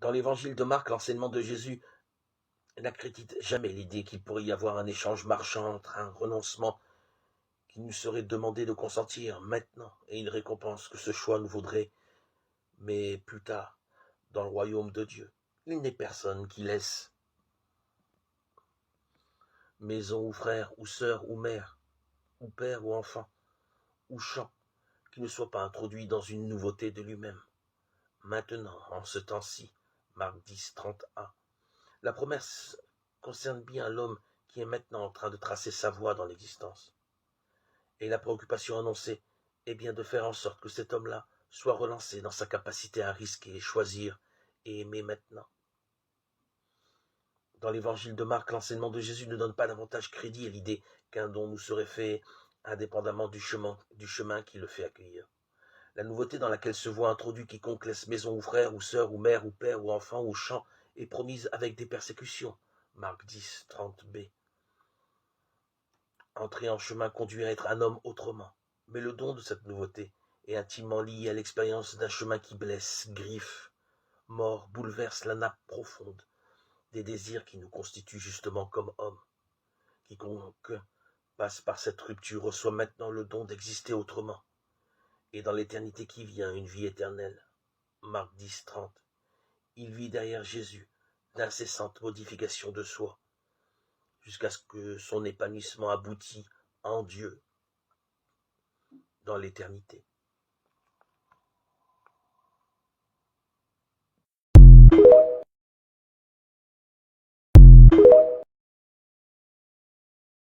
Dans l'évangile de Marc, l'enseignement de Jésus n'accrédite jamais l'idée qu'il pourrait y avoir un échange marchand entre un renoncement qu'il nous serait demandé de consentir maintenant et une récompense que ce choix nous vaudrait, mais plus tard, dans le royaume de Dieu. Il n'est personne qui laisse maison ou frère ou sœur ou mère, ou père ou enfant, ou champ, qui ne soit pas introduit dans une nouveauté de lui-même. Maintenant, en ce temps-ci, Marc 10, 30a, la promesse concerne bien l'homme qui est maintenant en train de tracer sa voie dans l'existence. Et la préoccupation annoncée est bien de faire en sorte que cet homme-là soit relancé dans sa capacité à risquer, choisir et aimer maintenant. Dans l'évangile de Marc, l'enseignement de Jésus ne donne pas davantage crédit à l'idée qu'un don nous serait fait indépendamment du chemin qui le fait accueillir. La nouveauté dans laquelle se voit introduit quiconque laisse maison ou frère ou sœur ou mère ou père ou enfant ou champ est promise avec des persécutions. Marc 10, 30b. Entrer en chemin conduit à être un homme autrement. Mais le don de cette nouveauté est intimement lié à l'expérience d'un chemin qui blesse, griffe, mord, bouleverse la nappe profonde des désirs qui nous constituent justement comme hommes. Quiconque passe par cette rupture reçoit maintenant le don d'exister autrement, et dans l'éternité qui vient, une vie éternelle. Marc 10, 30. Il vit derrière Jésus d'incessantes modifications de soi, jusqu'à ce que son épanouissement aboutisse en Dieu dans l'éternité.